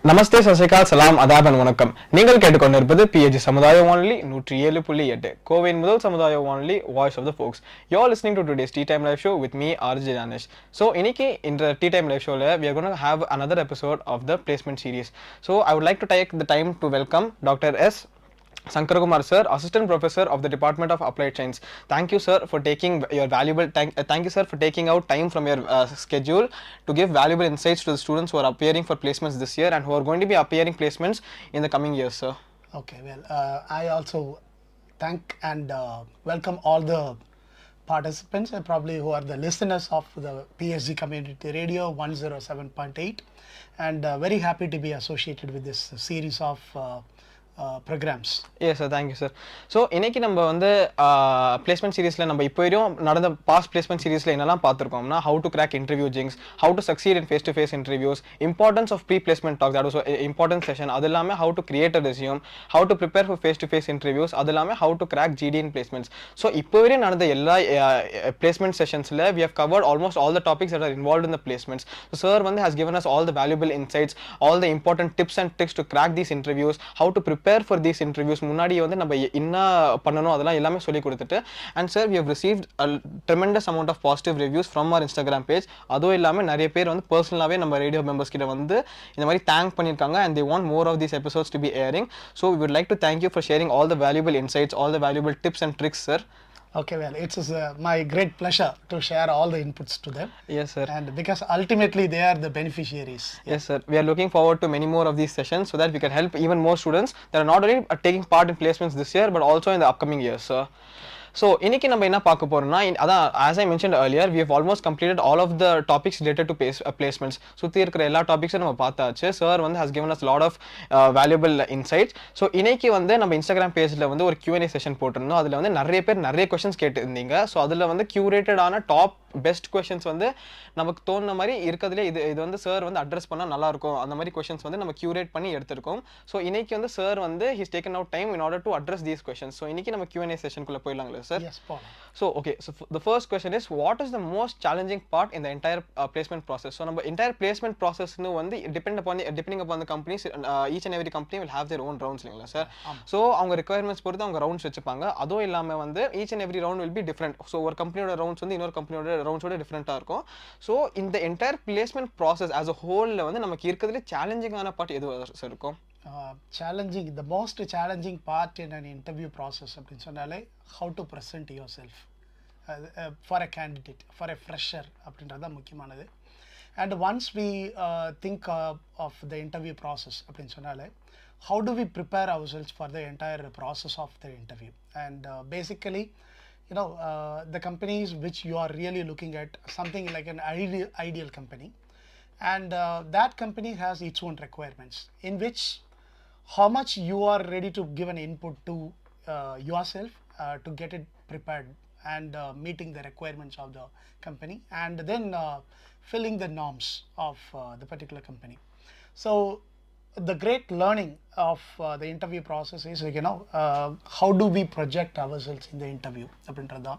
நமஸ்தே சசிகால் சலாம் அதாபன் வணக்கம். நீங்கள் கேட்டுக்கொண்டிருப்பது பிஎஜி சமுதாய வானொலி 107.8 கோவையின் முதல் சமுதாய வானொலி voice of the folks. You are listening to today's tea time live show with me RJ Danish. So இன்னைக்கு இந்த டீ டைம் லைவ் ஷோல we are going to have another episode of the placement series. So I would like to take the time to welcome Dr. S.Sankarakumar sir, Assistant Professor of the Department of Applied Science. Thank you sir for taking your valuable thank you sir for taking out time from your schedule to give valuable insights to the students who are appearing for placements this year and who are going to be appearing placements in the coming years, sir. Okay, well, I also thank and welcome all the participants and probably who are the listeners of the PSG Community Radio 107.8 and very happy to be associated with this series of programs. Yes sir, thank you sir. So இன்னைக்கு நம்ம வந்து placement seriesல நம்ம இப்போ வரையும் நடந்த past placement seriesல என்னெல்லாம் பார்த்திருக்கோம்னா how to crack interview jinx, how to succeed in face to face interviews, importance of pre placement talk, that was an important session. அது எல்லாமே how to create a resume, how to prepare for face to face interviews, அது எல்லாமே how to crack GD in placements. So இப்போ வரையும் நடந்த எல்லா placement sessionsல we have covered almost all the topics that are involved in the placements. So sir வந்து has given us all the valuable insights, all the important tips and tricks to crack these interviews, how to prepare for these interviews. முன்னாடி வந்து நம்ம என்ன பண்ணனும் அதெல்லாம் எல்லாமே சொல்லி கொடுத்துட்டு, and sir we have received a tremendous amount of positive reviews from our Instagram page. அதுவும் இல்லாம நிறைய பேர் வந்து பர்சனலாவே நம்ம ரேடியோ மெம்பர்ஸ் கிட்ட வந்து இந்த மாதிரி தேங்க் பண்ணிருக்காங்க and they want more of these episodes to be airing. So we would like to thank you for sharing all the valuable insights, all the valuable tips and tricks, sir. Okay, well, it's my great pleasure to share all the inputs to them. Yes sir. And because ultimately they are the beneficiaries. Yes sir, we are looking forward to many more of these sessions so that we can help even more students that are not only taking part in placements this year but also in the upcoming years, sir. So இன்னைக்கு நம்ம என்ன பார்க்க போறோம்னா, அதான் as I mentioned earlier, we have almost completed all of the topics related to placements. சுத்தி இருக்கிற எல்லா டாபிக்ஸும் நம்ம பார்த்தாச்சு. சார் வந்து has given us lot of valuable insights. So இன்னைக்கு வந்து நம்ம இன்ஸ்டாகிராம் பேஜ்ல வந்து ஒரு Q&A செஷன் போட்டிருந்தோம். அதுல வந்து நிறைய பேர் நிறைய क्वेश्चंस கேட்டிருந்தீங்க. ஸோ அதுல வந்து கியூரேட்டட் ஆன டாப் பெஸ்ட் क्वेश्चंस வந்து நமக்கு தோணுன மாதிரி இருக்கிறதுல இது வந்து சார் வந்து அட்ரஸ் பண்ணா நல்லா இருக்கும், அந்த மாதிரி क्वेश्चंस வந்து நம்ம கியூரேட் பண்ணி எடுத்திருக்கோம். ஸோ இன்னைக்கு வந்து சார் வந்து he's taken out time in order to address these questions. So இன்னைக்கு நம்ம Q&A செஷனுக்குள்ள போயிடலாங்களா sir? Yes, Paul. So okay, so the first question is, what is the most challenging part in the entire placement process? So நம்ம entire placement process nu வந்து depending upon the companies, each and every company will have their own rounds இல்லைங்களா sir? So அவங்க requirements பொறுத்து அவங்க rounds வச்சுப்பாங்க. அதுவும் இல்லாம வந்து each and every round will be different. So ஒரு கம்பெனியோட rounds வந்து இன்னொரு கம்பெனியோட rounds-ஓட டிஃபரெண்டா இருக்கும். So இந்த entire placement process as a whole வந்து நமக்கு இருக்கிறதுல challenging ஆன part எது சார் இருக்கும்? Challenging, the most challenging part in an interview process அப்படின்னு சொன்னாலே how to present yourself for a candidate, for a fresher அப்படின்றது தான் முக்கியமானது. And once we think of the interview process அப்படின்னு சொன்னாலே how do we prepare ourselves for the entire process of the interview? And basically, you know, the companies which you are really looking at, something like an ideal company, and that company has its own requirements in which how much you are ready to give an input to yourself to get it prepared and meeting the requirements of the company, and then filling the norms of the particular company. So the great learning of the interview process is, you know, how do we project ourselves in the interview அப்படின்றதா,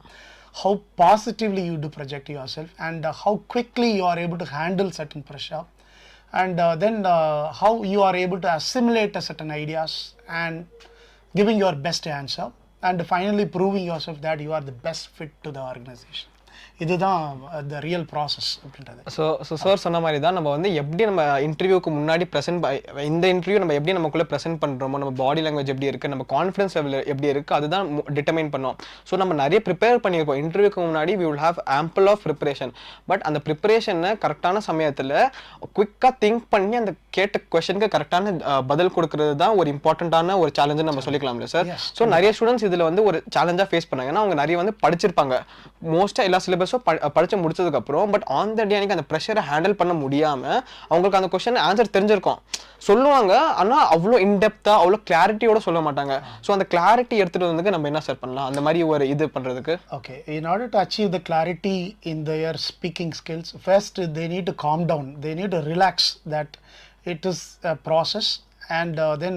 how positively you do project yourself, and how quickly you are able to handle certain pressure, and then how you are able to assimilate certain ideas and giving your best answer, and finally proving yourself that you are the best fit to the organization. இதுதான் the real process அப்படின்றது. So sir சொன்ன மாதிரி தான் நம்ம வந்து எப்படி நம்ம இன்டர்வியூக்கு முன்னாடி இந்த இன்டர்வியூ நம்ம எப்படி நமக்குள்ளே ப்ரெசென்ட் பண்ணுறோமோ, நம்ம பாடி லாங்குவேஜ் எப்படி இருக்குது, நம்ம கான்ஃபிடன்ஸ் லெவல் எப்படி இருக்குது, அதுதான் டிட்டர்மைன் பண்ணோம். ஸோ நம்ம நிறைய ப்ரிப்பேர் பண்ணியிருப்போம் இன்டர்வியூக்கு முன்னாடி. we will have ample of preparation, but அந்த ப்ரிப்பரேஷனை கரெக்டான சமயத்தில் குயிக்காக திங்க் பண்ணி அந்த கேட்ட கொஸ்டினுக்கு கரெக்டான பதில் கொடுக்கறது தான் ஒரு இம்பார்ட்டண்ட்டான ஒரு சேலஞ்சுன்னு நம்ம சொல்லிக்கலாம்ல சார்? ஸோ நிறைய ஸ்டூடெண்ட்ஸ் இதில் வந்து ஒரு சேலஞ்சாக ஃபேஸ் பண்ணாங்க. ஏன்னா அவங்க நிறைய வந்து படிச்சிருப்பாங்க, மோஸ்ட்டாக எல்லா சிலபஸும் படிச்சு முடிச்சதுக்கு அப்புறம், பட் ஆன் த டே அன்னைக்கு அந்த ப்ரெஷரை ஹேண்டில் பண்ண முடியாம அவங்களுக்கு அந்த கொஸ்டின் ஆன்சர் தெரிஞ்சிருக்கும், சொல்லுவாங்க, ஆனா அவ்வளோ இன்டெப்தா அவ்வளோ கிளாரிட்டியோட சொல்ல மாட்டாங்க. ஸோ அந்த கிளாரிட்டி எடுத்துட்டு வந்து நம்ம என்ன சார் பண்ணலாம் அந்த மாதிரி ஒரு இது பண்றதுக்கு? Okay, in order to achieve the clarity in their speaking skills, first they need to calm down, they need to relax that it is a process, and then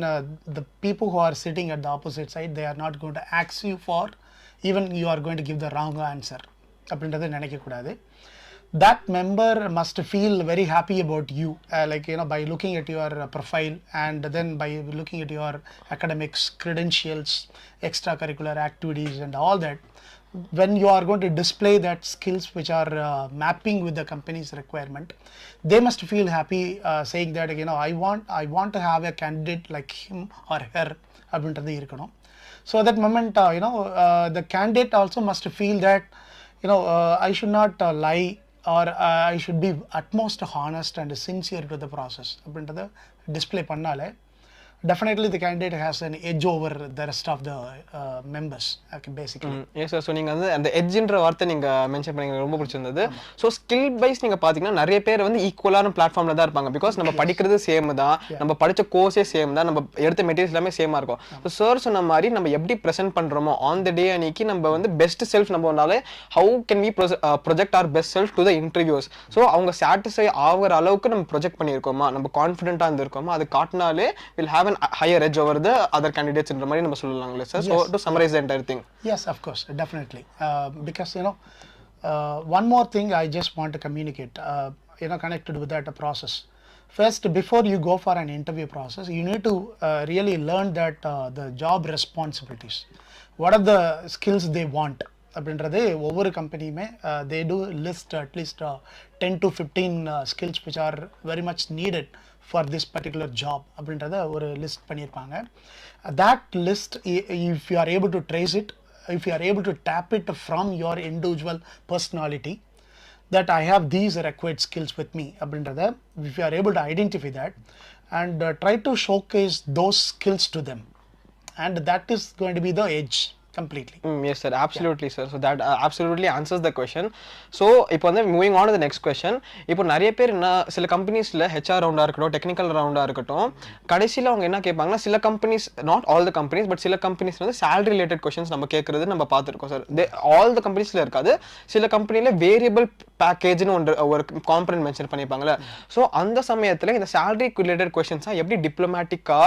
the people who are sitting at the opposite side, they are not going to ask you for even you are going to give the wrong answer அப்படின்றத நினைக்கக்கூடாது. that member must feel very happy about you, like by looking at your profile, and then by looking at your academics, credentials, extracurricular activities and all that. When you are going to display that skills which are mapping with the company's requirement, they must feel happy, saying that I want to have a candidate like him or her அப்படின்றது இருக்கணும். So that moment, the candidate also must feel that I should not lie, or I should be utmost honest and sincere to the process அப்படின்றத display பண்ணாலே definitely the candidate has an edge over the rest of the members, okay, basically. Yes sir. So நீங்க வந்து அந்த எட்ஜ்ன்ற வார்த்தை நீங்க mention பண்ணீங்க, எனக்கு ரொம்ப பிடிச்சிருந்தது. ஸோ ஸ்கில் வைஸ் நீங்க பாத்தீங்கன்னா நிறைய பேர் வந்து ஈக்குவலான பிளாட்ஃபார்ம்ல தான் இருப்பாங்க. பிகாஸ் நம்ம படிக்கிறது சேம் தான், நம்ம படிச்ச கோர்ஸே சேம் தான், நம்ம எடுத்த மெட்டீரியல்ஸ் எல்லாமே சேமா இருக்கும். ஸோ சார் சொன்ன மாதிரி நம்ம எப்படி ப்ரெசென்ட் பண்றோமோ ஆன் த டே அன்னைக்கு நம்ம வந்து பெஸ்ட் செல்ஃப் நம்மனால how can we project our best self to the interviews. So அவங்க சாட்டிஸ்ஃபை ஆகிற அளவுக்கு நம்ம ப்ரொஜெக்ட் பண்ணியிருக்கோமா, நம்ம கான்ஃபிடென்ட்டா இருந்திருக்கோமா, அது காட்டினாலே will have an higher edge over the other candidates in மாதிரி நம்ம சொல்லலாம்ல sir. So to summarize the entire thing. Yes, of course, definitely. Because one more thing I just want to communicate, connected with that process. First, before you go for an interview process, you need to really learn that the job responsibilities. What are the skills they want? அப்படின்றது ஒவ்வொரு கம்பெனியுமே they do list at least 10 to 15 skills which are very much needed for this particular job அப்படின்றத ஒரு list பண்ணியிருப்பாங்க. That list, if you are able to trace it, if you are able to tap it from your individual personality, that I have these required skills with me அப்படின்றத, if you are able to identify that and try to showcase those skills to them, and that is going to be the edge completely. Yes sir, absolutely sir. So that absolutely answers the question. So இப்போ வந்து moving on to the next question. இப்போ நிறைய பேர் என்ன, சில கம்பெனிஸ்ல HR ரவுண்டா இருக்கட்டும், technical ரவுண்டா இருக்கட்டும், கடைசியில் அவங்க என்ன கேட்பாங்கன்னா, சில companies, not all the companies but சில கம்பெனிஸ் வந்து salary related questions நம்ம கேட்கறது நம்ம பார்த்துருக்கோம் சார். ஆல் த கம்பெனிஸ்ல இருக்காது, சில கம்பெனில வேரியபிள் பேக்கேஜ்னு ஒரு காம்பனன்ட் மென்ஷன் பண்ணியிருப்பாங்கல்ல. ஸோ அந்த சமயத்தில் இந்த salary related questions எப்படி டிப்ளமேட்டிக்கா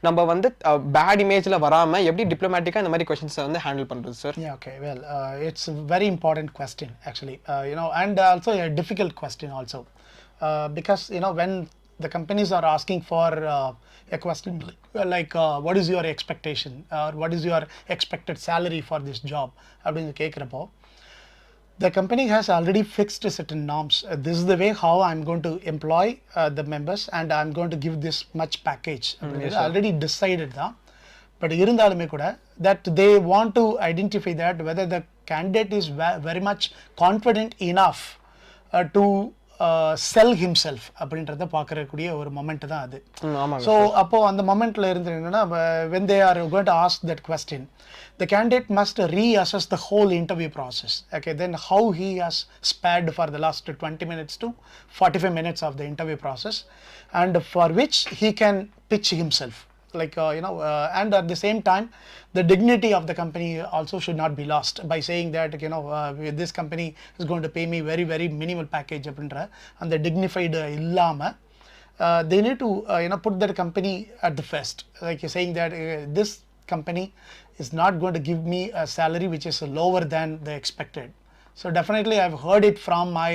நம்ம வந்து பேட் இமேஜ்ல வராம எப்படி டிப்ளமேட்டிக்கா இந்த மாதிரி questions வந்து handle பண்றது sir? Yeah, okay, well, it's a very important question actually, and also a difficult question also, because when the companies are asking for a question like what is your expectation, or what is your expected salary for this job அப்படினு கேக்குறப்போ, the company has already fixed certain norms. This is the way how I'm going to employ the members, and I'm going to give this much package. Yes, already decided that. But இருந்தாலுமே கூட that they want to identify that whether the candidate is very much confident enough to sell himself அப்படின்றத பார்க்கறக்கூடிய ஒரு moment தான் அது. So அப்போ அந்த மொமெண்ட்ல இருந்து என்னன்னா, when they are going to ask that question, the candidate must reassess the whole interview process. Okay, then how he has spared for the last 20 minutes to 45 minutes of the interview process, and for which he can pitch himself. Like and at the same time the dignity of the company also should not be lost by saying that this company is going to pay me very very minimal package அப்படின்ற அந்த dignified இல்லாம they need to put that company at the first, like saying that this company is not going to give me a salary which is lower than the expected. So definitely I've heard it from my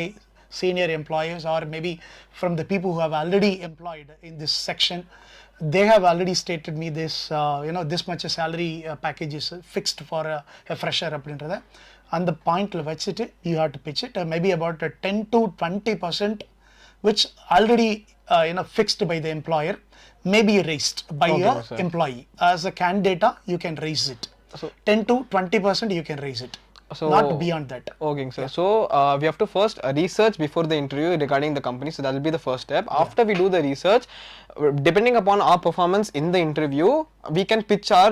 senior employers, or maybe from the people who have already employed in this section. They have already stated me this this much salary package is fixed for a fresher அப்படின்றத அந்த பாயிண்ட்ல வச்சுட்டு you have to pitch it, maybe about 10 to 20% which already fixed by the employer may be raised by your employee. As a candidate you can raise it, so 10 to 20% you can raise it. So not beyond that. Okay sir. So we have to first research before the interview regarding the company, so that will be the first step. After we do the research, depending upon our performance in the interview, we can pitch our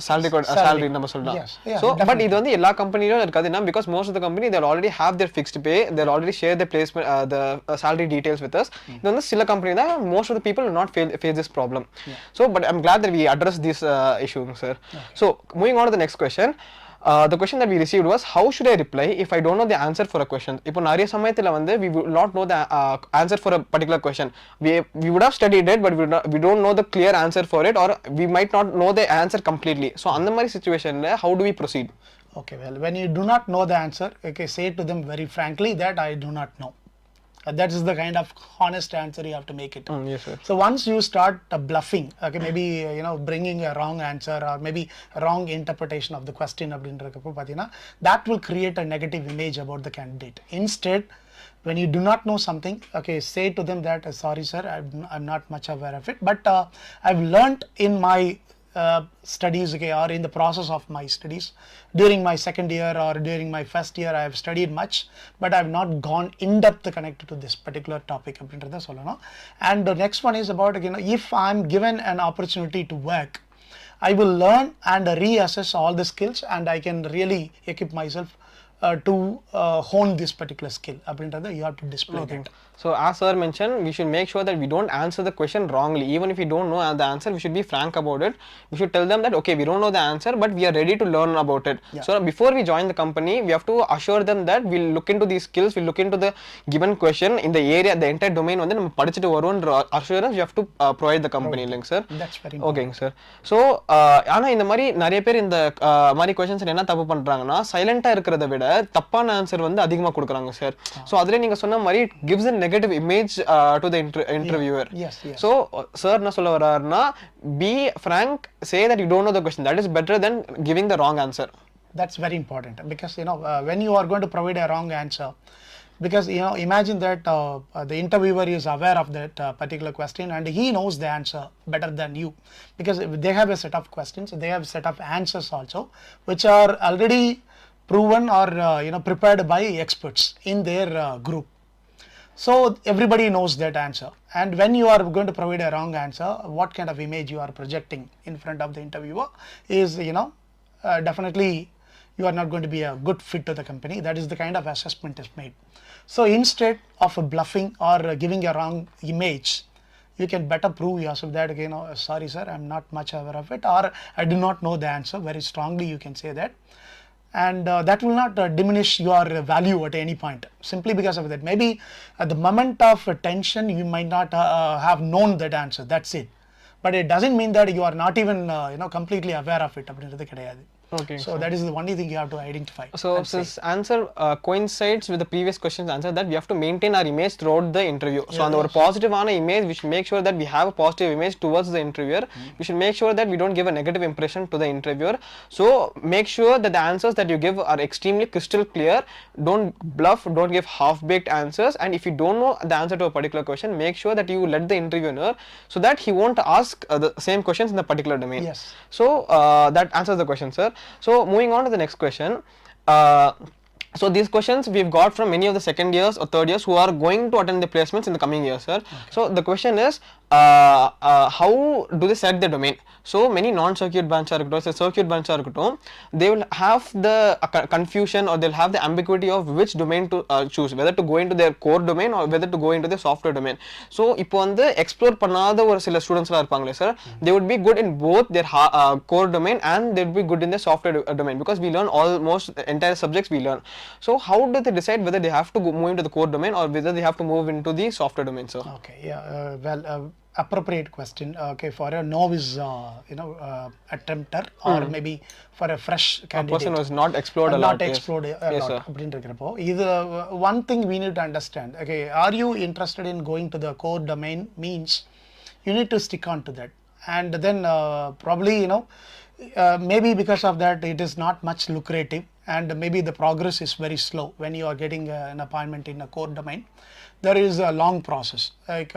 salary நம்ம சொல்லலாம். So but இது வந்து எல்லா கம்பெனிலயும் இருக்காதுன்னா, because most of the company they already have their fixed pay, they already share the placement the salary details with us. இது வந்து சில company தான், most of the people will not face this problem. So but I'm glad that we addressed this issue sir. So moving on to the next question. The question that we received was, how should I reply if I don't know the answer for a question? இப்போ நிறைய சமயத்துல வந்து we will not know the answer for a particular question. We would have studied it, but we don't know the clear answer for it, or we might not know the answer completely. So அந்த மாதிரி situationல how do we proceed? Okay, well, when you do not know the answer, okay, say to them very frankly that I do not know. That is the kind of honest answer you have to make it. Yes, sir. So once you start bluffing, okay, maybe bringing a wrong answer or maybe a wrong interpretation of the question அப்படின்றப்போ பார்த்தீங்கன்னா that will create a negative image about the candidate. Instead, when you do not know something, okay, say to them that sorry sir, I'm not much aware of it, but I've learned in my studies, okay, or in the process of my studies during my second year or during my first year, I have studied much, but I have not gone in depth connected to this particular topic அப்படின்றத சொல்லணும். And the next one is about, if I'm given an opportunity to work, I will learn and reassess all the skills and I can really equip myself to hone this particular skill அப்படின்றத you have to display that. So as sir mentioned, we should make sure that we don't answer the question wrongly. Even if we don't know the answer, we should be frank about it. We should tell them that okay, we don't know the answer, but we are ready to learn about it. Yeah. So before we join the company, we have to assure them that we'll look into these skills, we'll look into the given question in the area, the entire domain வந்து நம்ம படிச்சிட்டு வருவோம்ன்ற assurance we have to provide the company, இல்லைங்க sir. That's very important. ஓகேங்க sir. So ஆனா இந்த மாதிரி நிறைய பேர் இந்த மாதிரி கொஸ்டின்ஸ் என்ன தப்பு பண்றாங்கன்னா சைலண்டா இருக்கிறத விட தப்பான ஆன்சர் வந்து அதிகமா கொடுக்குறாங்க சார். ஸோ அதுல நீங்க சொன்ன மாதிரி gives a negative image to the interviewer. Yes, yes. So sir என்ன சொல்ல வர்றாருன்னா be frank, say that you don't know the question. That is better than giving the wrong answer. That's very important because when you are going to provide a wrong answer, because imagine that the interviewer is aware of that particular question and he knows the answer better than you, because they have a set of questions, they have a set of answers also which are already proven or prepared by experts in their group. So everybody knows that answer, and when you are going to provide a wrong answer, what kind of image you are projecting in front of the interviewer is definitely you are not going to be a good fit to the company. That is the kind of assessment is made. So instead of bluffing or giving a wrong image, you can better prove yourself that sorry sir, I'm not much aware of it, or I do not know the answer. Very strongly you can say that, and that will not diminish your value at any point simply because of that. Maybe at the moment of tension you might not have known that answer, that's it, but it doesn't mean that you are not even completely aware of it அப்படின்றது கிடையாது. Okay. So that is the only thing you have to identify. So since answer coincides with the previous question's answer, that we have to maintain our image throughout the interview. So on our positive image, we should make sure that we have a positive image towards the interviewer. We should make sure that we don't give a negative impression to the interviewer. So make sure that the answers that you give are extremely crystal clear. Don't bluff, don't give half-baked answers. And if you don't know the answer to a particular question, make sure that you let the interviewer know so that he won't ask the same questions in the particular domain. Yes. So that answers the question, sir. So moving on to the next question. So these questions we've got from many of the second years or third years who are going to attend the placements in the coming years, sir. Okay. So the question is, how do they set the domain? So many non-circuit branch or circuit branch they will have the confusion or they'll have the ambiguity of which domain to choose, whether to go into their core domain or whether to go into the software domain. So இப்போ வந்து explore பண்ணாத ஒரு சில ஸ்டூடெண்ட்ஸ்லாம் இருப்பாங்களே sir, they would be good in both their core domain and they would be good in the software domain, because we learn almost the entire subjects we learn. So how do they decide whether they have to move into the core domain or whether they have to move into the software domain, sir? Okay, yeah, well, appropriate question. Okay, for a novice attempter or maybe for a fresh candidate, a person who has not explored a lot. Not explored a lot அப்படின்றப்போ இது one thing we need to understand. Okay, are you interested in going to the core domain means you need to stick on to that, and then probably maybe because of that it is not much lucrative and maybe the progress is very slow when you are getting an appointment in a core domain. There is a long process, like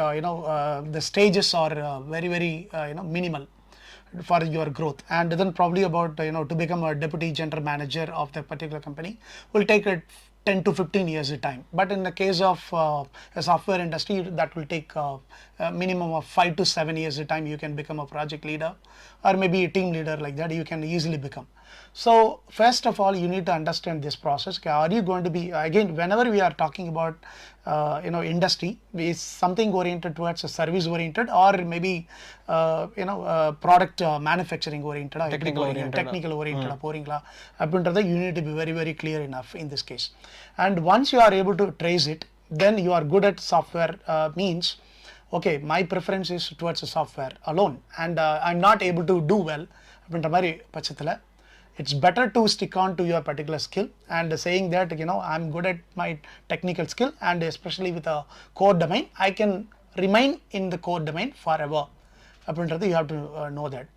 the stages are very minimal for your growth, and then probably about to become a deputy general manager of the particular company will take 10 to 15 years of time. But in the case of a software industry, that will take a minimum of 5 to 7 years of time. You can become a project leader or maybe a team leader, like that you can easily become. So first of all, you need to understand this process. Are you going to be, again, whenever we are talking about industry, is something oriented towards a service oriented or maybe product manufacturing oriented, technical oriented போறீங்களா அப்படின்றத you need to be very clear enough in this case. And once you are able to trace it, then you are good at software means okay, my preference is towards a software alone and I'm not able to do well அப்படின்ற மாதிரி பட்சத்தில் it's better to stick on to your particular skill and saying that, you know, I'm good at my technical skill, and especially with a core domain, I can remain in the core domain forever. அப்படின்றது you have to know that.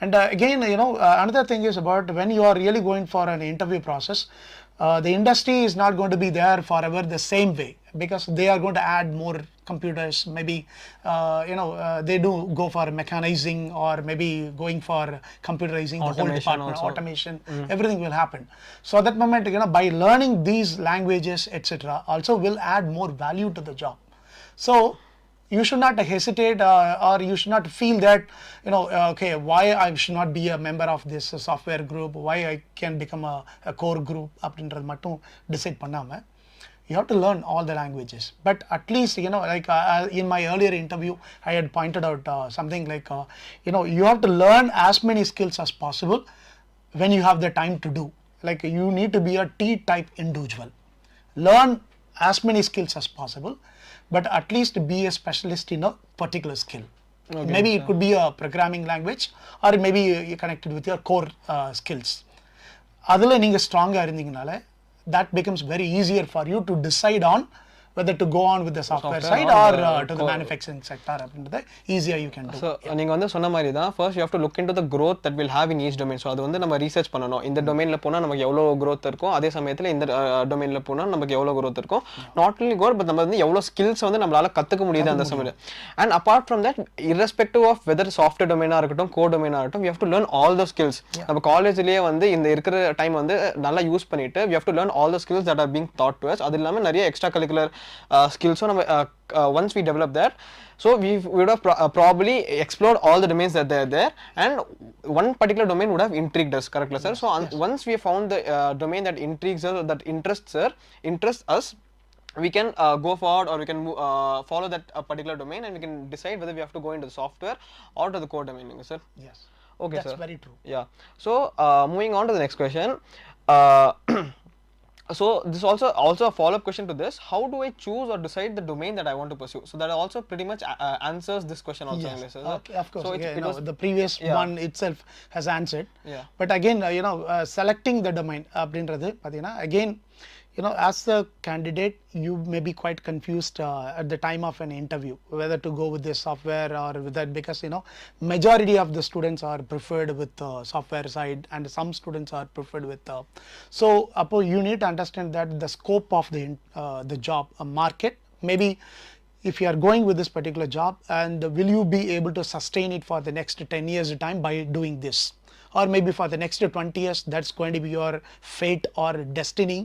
And again, you know, another thing is about when you are really going for an interview process, the industry is not going to be there forever the same way, because they are going to add more computers, maybe you know, they do go for mechanizing, or maybe going for computerizing the whole department, automation, everything will happen. So at that moment, you know, by learning these languages, etc., also will add more value to the job. So you should not hesitate, or you should not feel that, you know, okay, why I should not be a member of this software group, why I can become a core group அப்படின்றது மட்டும் decide பண்ணாம, you have to learn all the languages. But at least, you know, like in my earlier interview, I had pointed out something like, you know, you have to learn as many skills as possible when you have the time to do. Like, you need to be a T-type individual. Learn as many skills as possible, but at least be a specialist in a particular skill. Okay, maybe it could be a programming language, or maybe you connected with your core skills. அதில் நீங்கள் ஸ்ட்ராங்காக இருந்தீங்கனால, that becomes very easier for you to decide on whether to go on with the software side or to the manufacturing sector. அப்படின்றத easier you can do. So நீங்கள் வந்து சொன்ன மாதிரி தான், first you have to look into the growth that will have in each domain. So அது வந்து நம்ம research பண்ணணும். இந்த டொமைனில் போனால் நமக்கு எவ்வளோ growth இருக்கும், அதே சமயத்தில் இந்த டொமைனில் போனால் நமக்கு எவ்வளோ growth இருக்கும். Not only growth, but நம்ம வந்து எவ்வளோ ஸ்கில்ஸ் வந்து நம்மளால கற்றுக்க முடியுது அந்த சமயத்தில். And apart from that, irrespective of whether software domain இருக்கட்டும், core domain இருக்கட்டும், we have to learn all the skills. நம்ம காலேஜ்லேயே வந்து இந்த இருக்கிற டைம் வந்து நல்லா யூஸ் பண்ணிட்டு, we have to learn all the skills that are being taught to us. அது இல்லாமல் நிறைய extra curricular skills. So once we develop that, so we would have probably explored all the domains that are there, and one particular domain would have intrigued us, correct, sir? So once we found the domain that intrigues us, that interests us, we can go forward, or we can follow that particular domain, and we can decide whether we have to go into the software or to the core domain, sir. Yes. Okay, that's sir. Very true. Yeah. So moving on to the next question. So this also a follow-up question to this: how do I choose or decide the domain that I want to pursue? So that also pretty much answers this question also. Yes. Okay, of course. So it was, the previous one itself has answered. Yeah. But again, you know, selecting the domain அப்படின்றது பார்த்தீங்கன்னா, again, you know, as a candidate, you may be quite confused at the time of an interview whether to go with this software or with that, because, you know, majority of the students are preferred with software side, and some students are preferred with so you need to understand that the scope of the job market, maybe if you are going with this particular job, and will you be able to sustain it for the next 10 years time by doing this, or maybe for the next 20 years that's going to be your fate or destiny.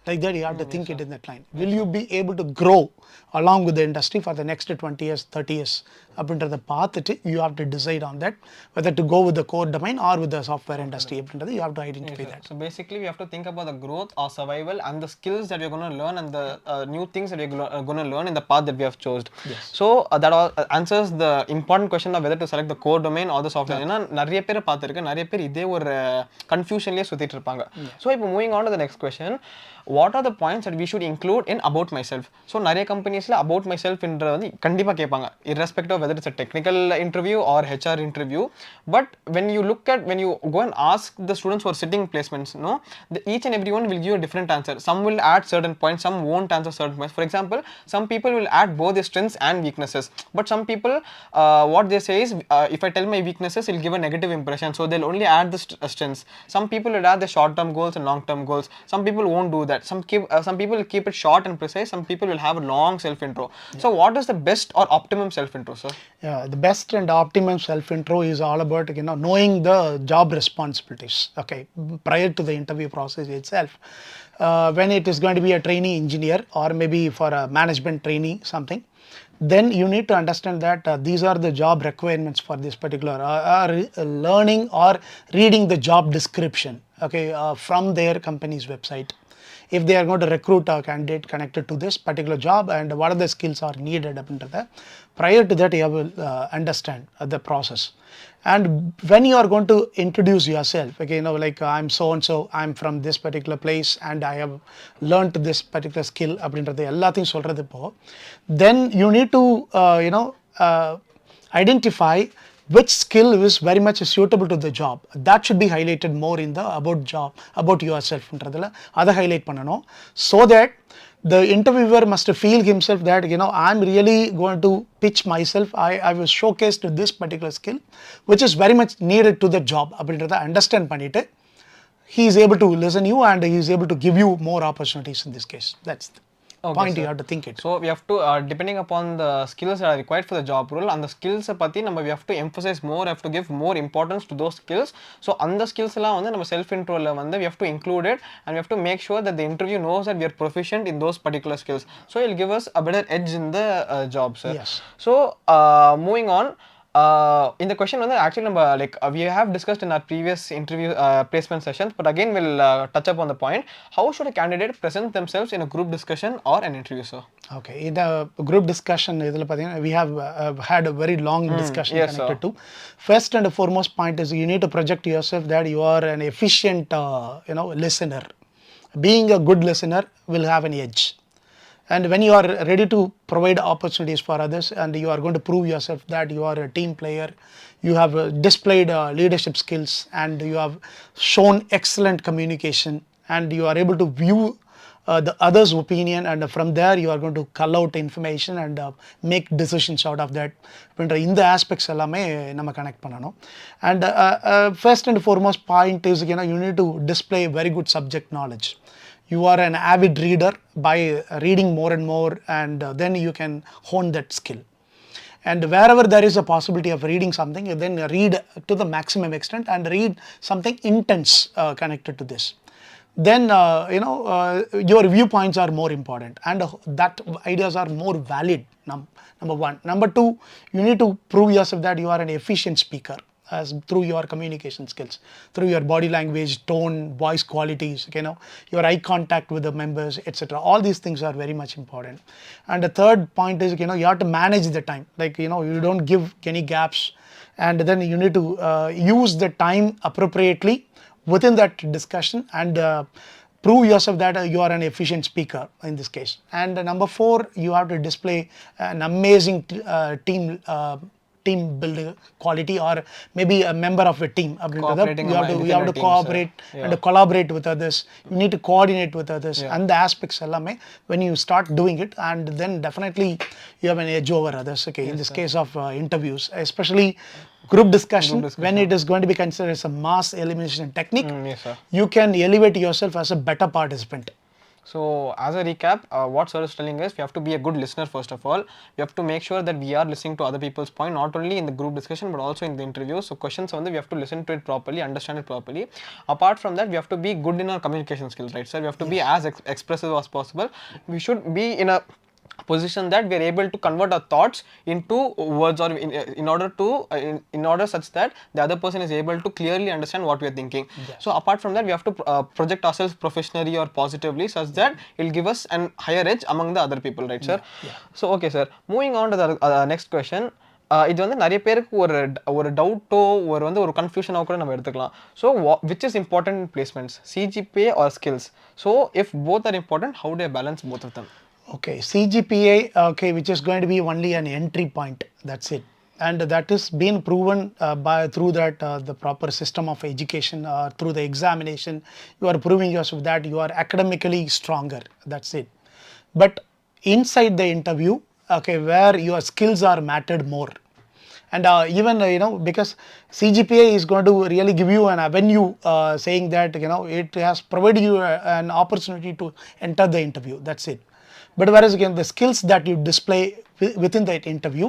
Like that, you have to think it in that line. Will you be able to grow along with the industry for the next 20 years, 30 years? அப்படின்றத பார்த்துட்டு you have to decide on that, whether to go with the core domain or with the software industry. அப்படின்றது you have to identify that. So basically, we have to think about the growth or survival and the skills that we're going to learn, and the new things that we're going to learn in the path that we have chosen. Yes. So that all answers the important question of whether to select the core domain or the software. ஏன்னா நிறைய பேர் பார்த்துருக்கேன், நிறைய பேர் இதே ஒரு கன்ஃபியூஷன்லேயே சுற்றிட்டு இருப்பாங்க. So இப்போ moving on to the next question: what are the points that we should include in about myself? So நிறைய கம்பெனிஸ்ல about myself என்ற வந்து கண்டிப்பாக கேட்பாங்க, irrespective of whether it's a technical interview or HR interview. But when you go and ask the students who are sitting placements, each and everyone will give a different answer. Some will add certain points, some won't answer certain points. For example, some people will add both their strengths and weaknesses, but some people what they say is, if I tell my weaknesses, it'll give a negative impression, so they'll only add the strengths. Some people will add the short term goals and long term goals. Some people won't do that. Some people will keep it short and precise. Some people will have a long self intro. So what is the best or optimum self intro, sir? Yeah, the best and optimum self intro is all about, you know, knowing the job responsibilities, okay, prior to the interview process itself. When it is going to be a trainee engineer, or maybe for a management trainee something, then you need to understand that these are the job requirements for this particular learning or reading the job description, okay, from their company's website. If they are going to recruit a candidate connected to this particular job, and what are the skills are needed அப்படின்றத, prior to that you will understand the process. And when you are going to introduce yourself, okay, you know, like I'm so and so, I'm from this particular place and I have learned this particular skill அப்படின்றது எல்லாத்தையும் சொல்றது இப்போ, then you need to you know, identify which skill is very much suitable to the job. That should be highlighted more in the about yourself ன்றதுல அதை highlight பண்ணணும். So that the interviewer must feel himself that I'm really going to pitch myself. I was showcased this particular skill which is very much needed to the job அப்படின்றத understand பண்ணிட்டு he is able to listen you and he is able to give you more opportunities in this case. That's the point you have to think it. So we have to depending upon the skills that are required for the job role, and the skills பத்தி நம்ம we have to emphasize more, have to give more importance to those skills. So அந்த skills எல்லாம் வந்து நம்ம self introல வந்து we have to include it, and we have to make sure that the interview knows that we are proficient in those particular skills. So it will give us a better edge in the job, sir. Yes. So moving on, in the question வந்து actually நம்ம like we have discussed in our previous interview placement sessions, but again we'll touch up on the point. How should a candidate present themselves in a group discussion or an interview, sir? Okay, in the group discussion இதில் பார்த்தீங்கன்னா we have had a very long discussion yes, connected to. First and foremost point is you need to project yourself that you are an efficient listener. Being a good listener will have an edge. And when you are ready to provide opportunities for others and you are going to prove yourself that you are a team player, you have displayed leadership skills and you have shown excellent communication and you are able to view the other's opinion, and from there you are going to cull out information and make decisions out of that. இந்த aspects எல்லாமே நம்ம connect பண்ணணும். And first and foremost point is you need to display very good subject knowledge. You are an avid reader by reading more and more, and then you can hone that skill. And wherever there is a possibility of reading something, you then read to the maximum extent and read something intense connected to this. Then your viewpoints are more important and that ideas are more valid. Number one. Number two, you need to prove yourself that you are an efficient speaker. As through your communication skills, through your body language, tone, voice qualities, your eye contact with the members, etc. All these things are very much important. And the third point is you have to manage the time. Like you don't give any gaps, and then you need to use the time appropriately within that discussion and prove yourself that you are an efficient speaker in this case. And number four, you have to display an amazing team building quality, or maybe a member of a team. You have to cooperate and collaborate with others. You need to coordinate with others, and the aspects ellame when you start doing it, and then definitely you have an edge over others. Okay, in this case of interviews, especially group discussion, when it is going to be considered as a mass elimination technique, you can elevate yourself as a better participant. So as a recap, what sir is telling us, we have to be a good listener first of all. We have to make sure that we are listening to other people's point, not only in the group discussion but also in the interview. So questions on we have to listen to it properly, understand it properly. Apart from that, we have to be good in our communication skills, right sir? We have to be as expressive as possible. We should be in a position that we are able to convert our thoughts into words, or in order such that the other person is able to clearly understand what we are thinking. So apart from that, we have to project ourselves professionally or positively such that it will give us an higher edge among the other people, right sir? So okay sir, moving on to the next question. இது வந்து நிறைய பேருக்கு ஒரு டவுட்டோ ஒரு கன்ஃபியூஷனோ கூட நம்ம எடுத்துக்கலாம். So which is important placements, CGPA or skills? So if both are important, how do I balance both of them? Okay, CGPA, which is going to be only an entry point. That's it, and that is being proven through that the proper system of education, through the examination. You are proving yourself that you are academically stronger. That's it. But inside the interview, where your skills are mattered more. And even because CGPA is going to really give you an avenue, saying that it has provided you an opportunity to enter the interview. That's it. But whereas again the skills that you display within that interview,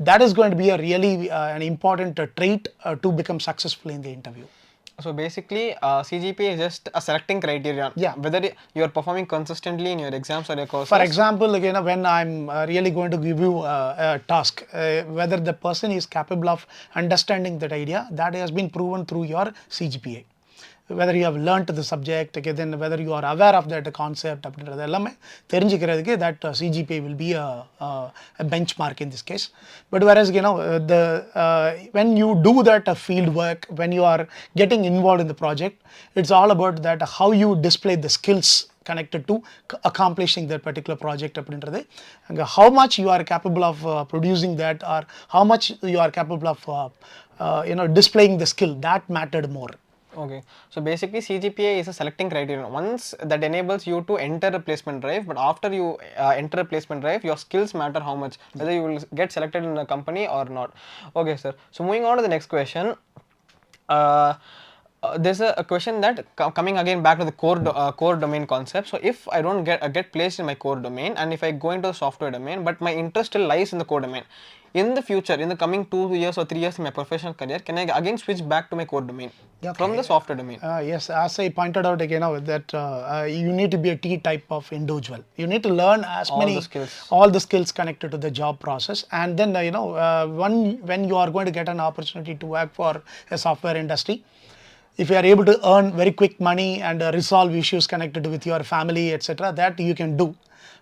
that is going to be a really an important trait to become successful in the interview. So basically CGPA is just a selecting criterion, whether you are performing consistently in your exams or your courses. For example, when I'm really going to give you a task, whether the person is capable of understanding that idea, that has been proven through your CGPA. Whether you have learnt the subject, then whether you are aware of that concept, அப்படின்றது எல்லாமே தெரிஞ்சுக்கிறதுக்கு that CGPA will be a benchmark in this case. But whereas when you do that field work, when you are getting involved in the project, it's all about that how you display the skills connected to accomplishing that particular project அப்படின்றது அங்கே how much you are capable of producing that, or how much you are capable of displaying the skill, that mattered more. Okay, so basically CGPA is a selecting criterion. Once that enables you to enter a placement drive, but after you enter a placement drive, your skills matter how much, whether you will get selected in a company or not. Okay, sir. So moving on to the next question. There's a question that coming again back to the core domain concept. So if I don't get placed in my core domain, and if I go into the software domain, but my interest still lies in the core domain, in the future, in the coming 2 years or 3 years in my professional career, can I again switch back to my core domain from the software domain? Yes, as I pointed out again, that you need to be a T type of individual. You need to learn all the skills connected to the job process, and then when you are going to get an opportunity to work for a software industry, if you are able to earn very quick money and resolve issues connected with your family, etc., that you can do.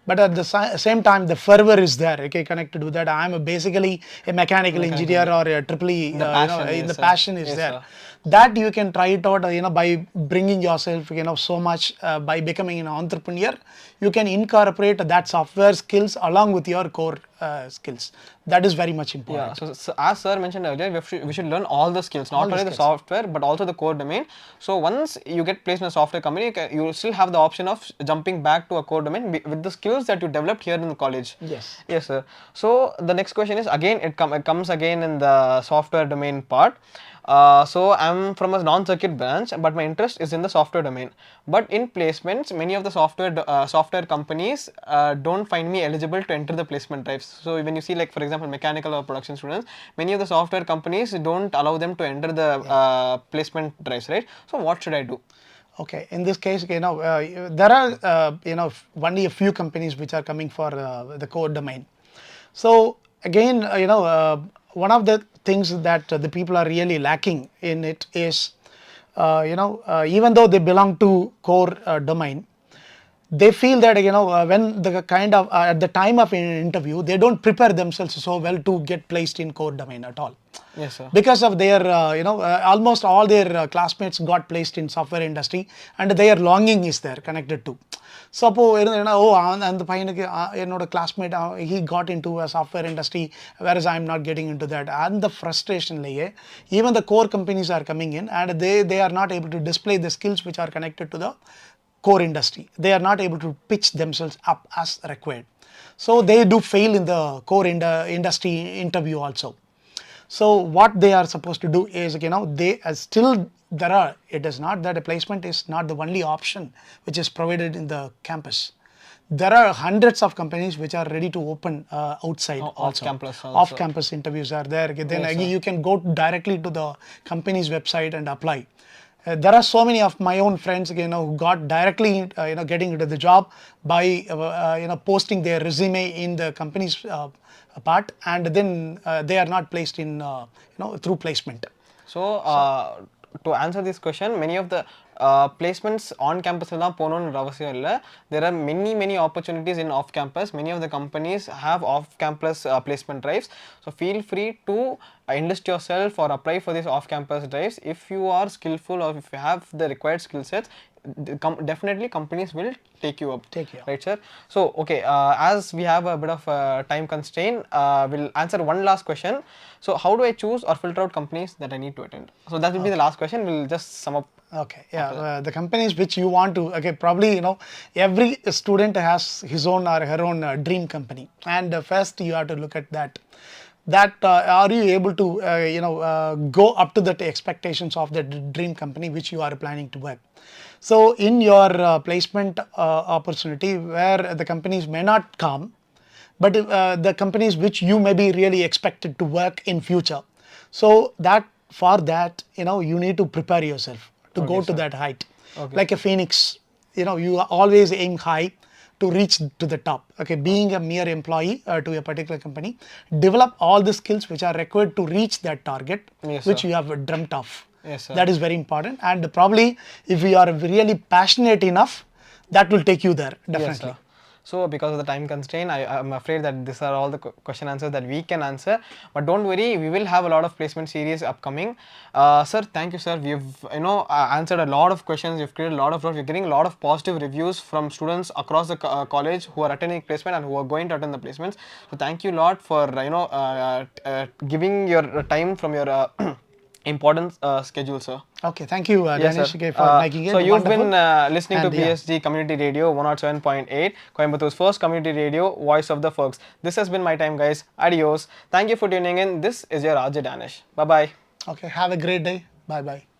But at the same time, the fervor is there, okay, connected with that. I am basically a mechanical engineer or a triple E, the passion is there. Sir. That you can try it out, by bringing yourself, so much, by becoming an entrepreneur, you can incorporate that software skills along with your core skills. That is very much important. Yeah, so as sir mentioned earlier, we should learn all the skills, not only the software, but also the core domain. So once you get placed in a software company, you will still have the option of jumping back to a core domain with the skills that you developed here in the college. Yes. Yes, sir. So the next question is again, it comes again in the software domain part. So I'm from a non-circuit branch, but my interest is in the software domain. But in placements, many of the software companies don't find me eligible to enter the placement drives. So when you see, like for example, mechanical or production students, many of the software companies don't allow them to enter the placement drives, right? So what should I do? Okay, in this case, there are only a few companies which are coming for the core domain. So again, one of the things that the people are really lacking in it is, even though they belong to core domain, they feel that when the kind of at the time of an interview, they don't prepare themselves so well to get placed in core domain at all. Yes, sir. Because of their almost all their classmates got placed in software industry, and their longing is there connected to. So அந்த பையனுக்கு என்னோட classmate he got into a software industry, whereas I am not getting into that. And the frustration laye, even the core companies are coming in, and they are not able to display the skills which are connected to the core industry. They are not able to pitch themselves up as required. So they do fail in the core industry interview also. So what they are supposed to do is, they are still, it is not that a placement is not the only option which is provided in the campus. There are hundreds of companies which are ready to open outside also. Off-campus interviews are there. Then you can go directly to the company's website and apply. There are so many of my own friends, who got directly, getting into the job by, posting their resume in the company's part, and then they are not placed in, through placement. So to answer this question, many of the placements on campus தான் போகணும்னு அவசியம் இல்லை. There are many opportunities in off campus. Many of the companies have off campus placement drives. So feel free to enlist yourself or apply for these off campus drives. If you are skillful or if you have the required skill sets, definitely companies will take you up. Right, sir? So okay, as we have a bit of time constraint, we'll answer one last question. So how do I choose or filter out companies that I need to attend? So that will be the last question. We'll just sum up. Okay, yeah, the companies which you want to, probably, every student has his own or her own dream company, and first you have to look at that. Are you able to, go up to the expectations of the dream company which you are planning to work? So in your placement opportunity, where the companies may not come, but the companies which you may be really expected to work in future, so for that, you need to prepare yourself to go to that height. Like a phoenix, you always aim high to reach to the top. Okay, being a mere employee to a particular company, develop all the skills which are required to reach that target, which you have dreamt of. Yes, sir. That is very important, and probably if you are really passionate enough, that will take you there, definitely. Yes, So because of the time constraint, I'm afraid that these are all the question answers that we can answer. But don't worry, we will have a lot of placement series upcoming. Sir, thank you, sir. We've answered a lot of questions. You've created a lot of growth. We're getting a lot of positive reviews from students across the college who are attending placement and who are going to attend the placements. So thank you a lot for giving your time from your important schedule, sir. Okay, thank you, Yes, Danish, sir. okay, for making it So you've wonderful. been listening to And, yeah. PSG Community Radio 107.8, Coimbator's first community radio, voice of the folks. This has been my time, guys. Adios. Thank you for tuning in. This is your RJ Danish. Bye-bye. Okay, have a great day. Bye bye.